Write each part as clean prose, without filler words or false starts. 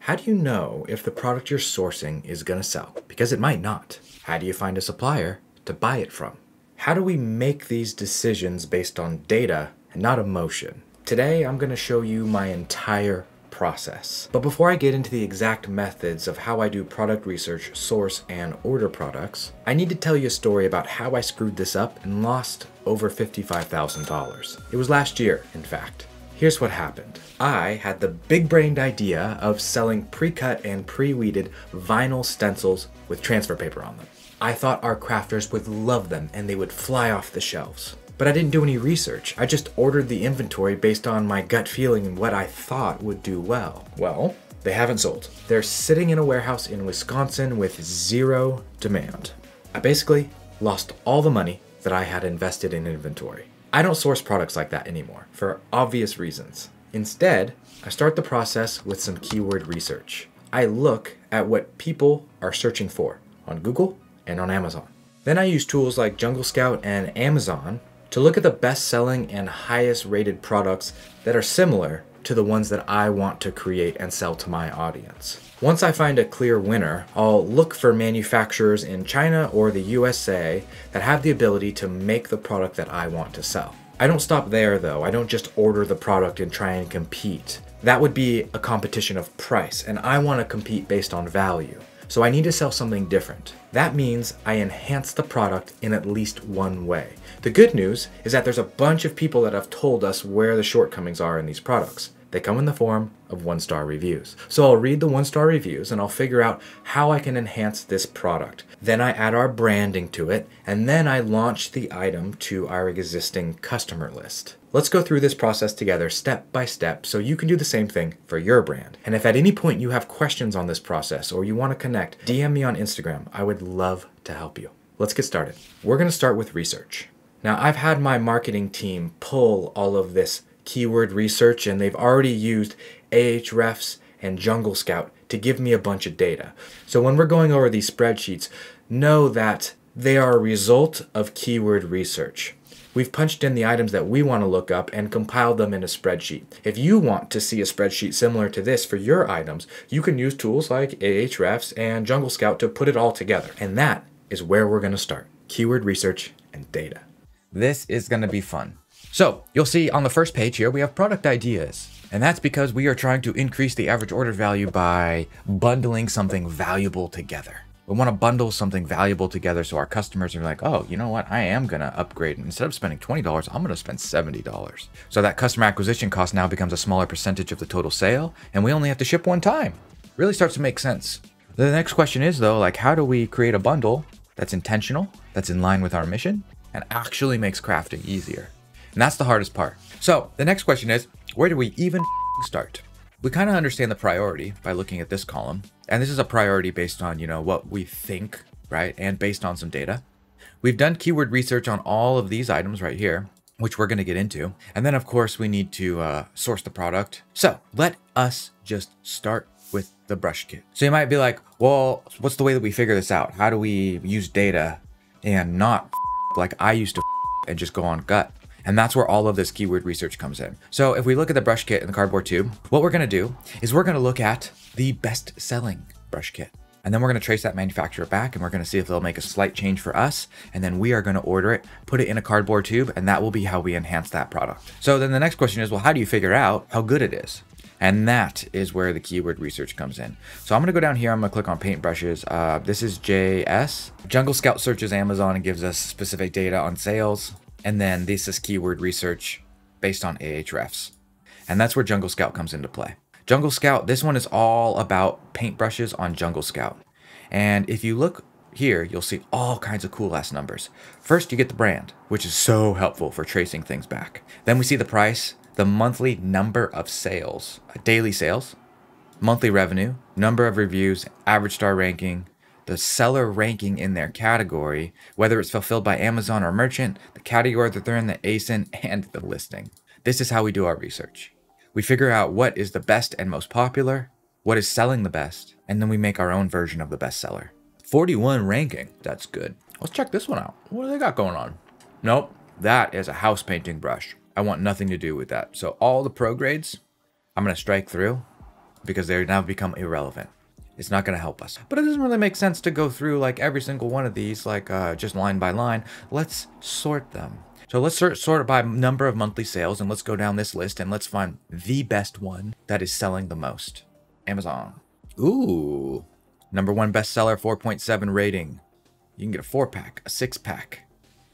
How do you know if the product you're sourcing is gonna sell? Because it might not. How do you find a supplier to buy it from? How do we make these decisions based on data and not emotion? Today, I'm gonna show you my entire process. But before I get into the exact methods of how I do product research, source, and order products, I need to tell you a story about how I screwed this up and lost over $55,000. It was last year, in fact. Here's what happened. I had the big-brained idea of selling pre-cut and pre-weeded vinyl stencils with transfer paper on them. I thought our crafters would love them and they would fly off the shelves. But I didn't do any research. I just ordered the inventory based on my gut feeling and what I thought would do well. Well, they haven't sold. They're sitting in a warehouse in Wisconsin with zero demand. I basically lost all the money that I had invested in inventory. I don't source products like that anymore for obvious reasons. Instead, I start the process with some keyword research. I look at what people are searching for on Google and on Amazon. Then I use tools like Jungle Scout and Amazon to look at the best-selling and highest-rated products that are similar to the ones that I want to create and sell to my audience. Once I find a clear winner, I'll look for manufacturers in China or the USA that have the ability to make the product that I want to sell. I don't stop there though. I don't just order the product and try and compete. That would be a competition of price, and I want to compete based on value. So I need to sell something different. That means I enhance the product in at least one way. The good news is that there's a bunch of people that have told us where the shortcomings are in these products. They come in the form of 1-star reviews. So I'll read the 1-star reviews and I'll figure out how I can enhance this product. Then I add our branding to it, and then I launch the item to our existing customer list. Let's go through this process together step by step so you can do the same thing for your brand. And if at any point you have questions on this process or you want to connect, DM me on Instagram. I would love to help you. Let's get started. We're going to start with research. Now, I've had my marketing team pull all of this keyword research, and they've already used Ahrefs and Jungle Scout to give me a bunch of data. So when we're going over these spreadsheets, know that they are a result of keyword research. We've punched in the items that we want to look up and compiled them in a spreadsheet. If you want to see a spreadsheet similar to this for your items, you can use tools like Ahrefs and Jungle Scout to put it all together. And that is where we're going to start. Keyword research and data. This is going to be fun. So you'll see on the first page here, we have product ideas. And that's because we are trying to increase the average order value by bundling something valuable together. We want to bundle something valuable together so our customers are like, oh, you know what? I am going to upgrade. Instead of spending $20, I'm going to spend $70. So that customer acquisition cost now becomes a smaller percentage of the total sale, and we only have to ship one time. Really starts to make sense. The next question is though, like, how do we create a bundle that's intentional, that's in line with our mission, and actually makes crafting easier? And that's the hardest part. So the next question is, where do we even start? We kind of understand the priority by looking at this column. And this is a priority based on, what we think, right? And based on some data. We've done keyword research on all of these items right here, which we're going to get into. And then of course we need to source the product. So let us just start with the brush kit. So you might be like, well, what's the way that we figure this out? How do we use data and not like I used to and just go on gut? And that's where all of this keyword research comes in. So if we look at the brush kit and the cardboard tube, what we're gonna do is we're gonna look at the best selling brush kit. And then we're gonna trace that manufacturer back and we're gonna see if they'll make a slight change for us. And then we are gonna order it, put it in a cardboard tube, and that will be how we enhance that product. So then the next question is, well, how do you figure out how good it is? And that is where the keyword research comes in. So I'm gonna go down here, I'm gonna click on paintbrushes. This is JS. Jungle Scout searches Amazon and gives us specific data on sales. And then this is keyword research based on Ahrefs. And that's where Jungle Scout comes into play. Jungle Scout, this one is all about paintbrushes on Jungle Scout. And if you look here, you'll see all kinds of cool ass numbers. First, you get the brand, which is so helpful for tracing things back. Then we see the price, the monthly number of sales, daily sales, monthly revenue, number of reviews, average star ranking, the seller ranking in their category, whether it's fulfilled by Amazon or merchant, the category that they're in, the ASIN, and the listing. This is how we do our research. We figure out what is the best and most popular, what is selling the best, and then we make our own version of the bestseller. 41 ranking, that's good. Let's check this one out. What do they got going on? Nope, that is a house painting brush. I want nothing to do with that. So all the pro grades, I'm gonna strike through. because they now become irrelevant. It's not going to help us. But it doesn't really make sense to go through like every single one of these, like just line by line. Let's sort them. So let's sort it by number of monthly sales, and let's go down this list and let's find the best one that is selling the most. Amazon. Ooh. Number 1 bestseller, 4.7 rating. You can get a 4-pack, a 6-pack,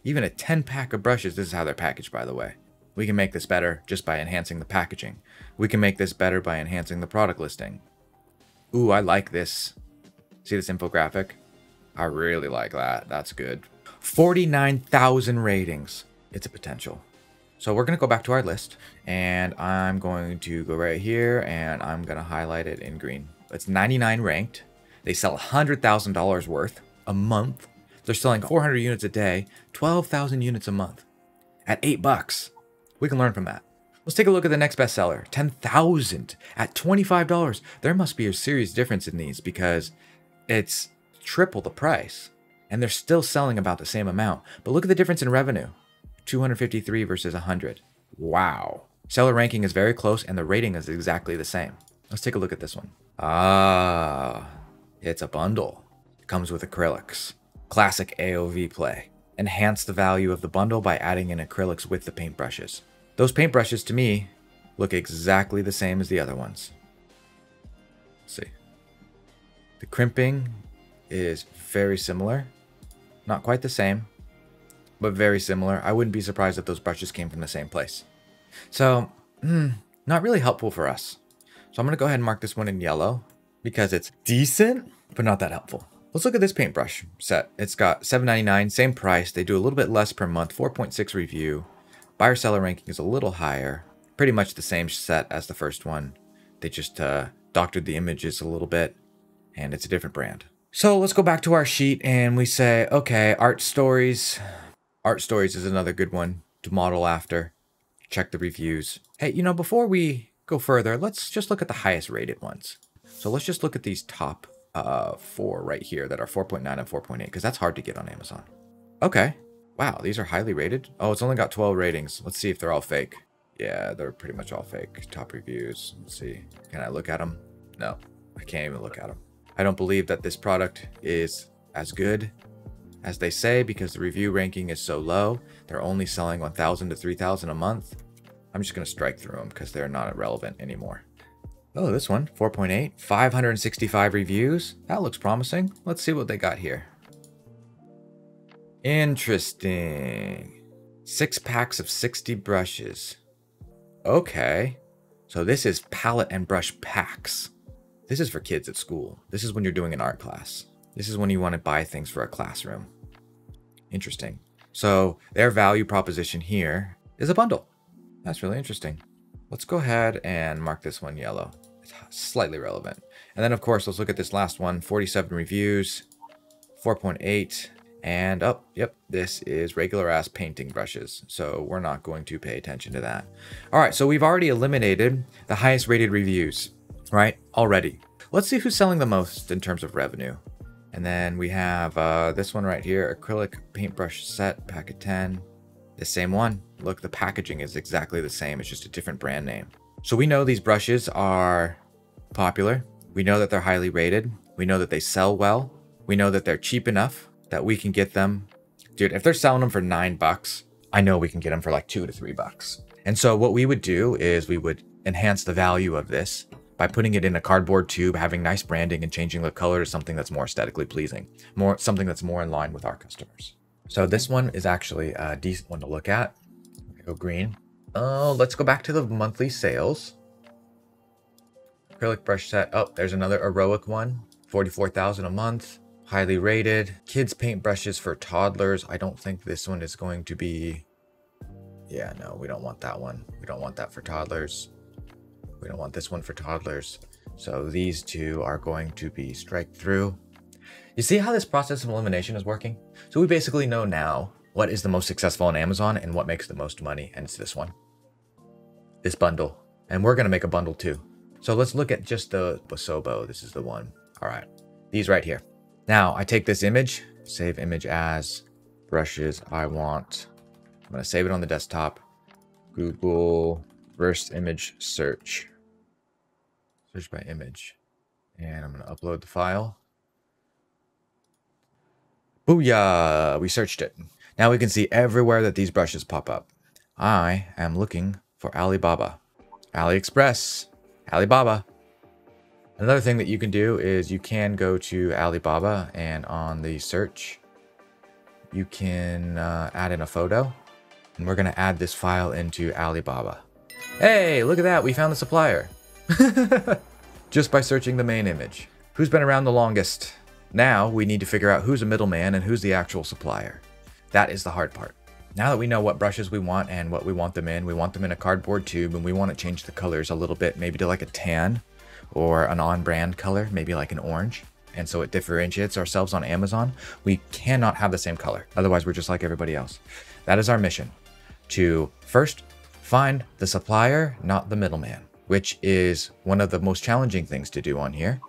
even a 10-pack of brushes. This is how they're packaged, by the way. We can make this better just by enhancing the packaging. We can make this better by enhancing the product listing. Ooh, I like this. See this infographic? I really like that. That's good. 49,000 ratings. It's a potential. So we're going to go back to our list, and I'm going to go right here, and I'm going to highlight it in green. It's 99 ranked. They sell $100,000 worth a month. They're selling 400 units a day, 12,000 units a month at $8. We can learn from that. Let's take a look at the next bestseller, 10,000 at $25. There must be a serious difference in these because it's triple the price and they're still selling about the same amount. But look at the difference in revenue, 253 versus 100. Wow. Seller ranking is very close and the rating is exactly the same. Let's take a look at this one. Ah, it's a bundle. It comes with acrylics. Classic AOV play. Enhance the value of the bundle by adding in acrylics with the paintbrushes. Those paintbrushes, to me, look exactly the same as the other ones. Let's see. The crimping is very similar. Not quite the same, but very similar. I wouldn't be surprised if those brushes came from the same place. So, not really helpful for us. So I'm going to go ahead and mark this one in yellow because it's decent, but not that helpful. Let's look at this paintbrush set. It's got $7.99, same price. They do a little bit less per month, 4.6 review. Buyer seller ranking is a little higher. Pretty much the same set as the first one. They just doctored the images a little bit, and it's a different brand. So let's go back to our sheet and we say, okay, art stories. Art stories is another good one to model after. Check the reviews. Hey, you know, before we go further, let's just look at the highest rated ones. So let's just look at these top 4 right here that are 4.9 and 4.8 because that's hard to get on Amazon. Okay. Wow, these are highly rated. Oh, it's only got 12 ratings. Let's see if they're all fake. Yeah, they're pretty much all fake. Top reviews. Let's see. Can I look at them? No, I can't even look at them. I don't believe that this product is as good as they say because the review ranking is so low. They're only selling 1,000 to 3,000 a month. I'm just going to strike through them because they're not relevant anymore. Oh, this one, 4.8, 565 reviews. That looks promising. Let's see what they got here. Interesting. 6 packs of 60 brushes. Okay. So this is palette and brush packs. This is for kids at school. This is when you're doing an art class. This is when you want to buy things for a classroom. Interesting. So their value proposition here is a bundle. That's really interesting. Let's go ahead and mark this one yellow. It's slightly relevant. And then of course, let's look at this last one, 47 reviews, 4.8. And oh, yep, this is regular ass painting brushes. So we're not going to pay attention to that. All right, so we've already eliminated the highest rated reviews, right? Already. Let's see who's selling the most in terms of revenue. And then we have this one right here, acrylic paintbrush set, pack of 10. The same one. Look, the packaging is exactly the same. It's just a different brand name. So we know these brushes are popular. We know that they're highly rated. We know that they sell well. We know that they're cheap enough that we can get them. Dude, if they're selling them for $9, I know we can get them for like $2 to $3. And so what we would do is we would enhance the value of this by putting it in a cardboard tube, having nice branding and changing the color to something that's more aesthetically pleasing, something that's more in line with our customers. So this one is actually a decent one to look at. Go green. Oh, let's go back to the monthly sales. Acrylic brush set. Oh, there's another heroic one. 44,000 a month. Highly rated. Kids paint brushes for toddlers. I don't think this one is going to be... Yeah, no, we don't want that one. We don't want that for toddlers. We don't want this one for toddlers. So these two are going to be strike through. You see how this process of elimination is working? So we basically know now what is the most successful on Amazon and what makes the most money. And it's this one. This bundle. And we're going to make a bundle too. So let's look at just the Bosobo. This is the one. All right. These right here. Now I take this image, save image as brushes I want. I'm going to save it on the desktop. Google first image search. Search by image. And I'm going to upload the file. Booyah! We searched it. Now we can see everywhere that these brushes pop up. I am looking for Alibaba. AliExpress. Alibaba. Another thing that you can do is you can go to Alibaba, and on the search, you can add in a photo. And we're going to add this file into Alibaba. Hey, look at that. We found the supplier. Just by searching the main image. Who's been around the longest? Now we need to figure out who's a middleman and who's the actual supplier. That is the hard part. Now that we know what brushes we want and what we want them in a cardboard tube, and we want to change the colors a little bit, maybe to like a tan or an on-brand color, maybe like an orange. And so it differentiates ourselves on Amazon. We cannot have the same color. Otherwise, we're just like everybody else. That is our mission. To first find the supplier, not the middleman, which is one of the most challenging things to do on here.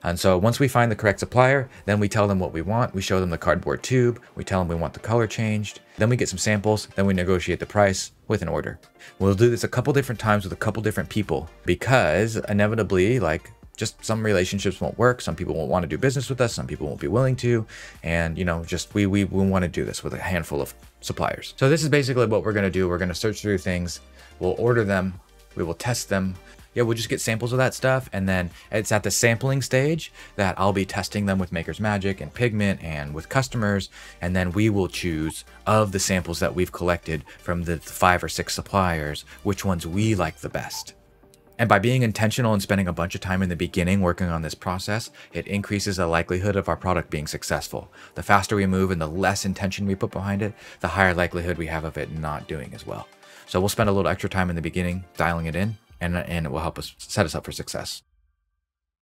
And so once we find the correct supplier, then we tell them what we want. We show them the cardboard tube. We tell them we want the color changed. Then we get some samples. Then we negotiate the price with an order. We'll do this a couple different times with a couple different people, because inevitably, like, just some relationships won't work. Some people won't want to do business with us. Some people won't be willing to. And, you know, just we want to do this with a handful of suppliers. So this is basically what we're going to do. We're going to search through things. We'll order them. We will test them. Yeah, we'll just get samples of that stuff, and then it's at the sampling stage that I'll be testing them with Maker's Magic and Pigment and with customers, and then we will choose of the samples that we've collected from the 5 or 6 suppliers, which ones we like the best. And by being intentional and spending a bunch of time in the beginning working on this process, it increases the likelihood of our product being successful. The faster we move and the less intention we put behind it, the higher likelihood we have of it not doing as well. So we'll spend a little extra time in the beginning dialing it in, and it will help us set us up for success.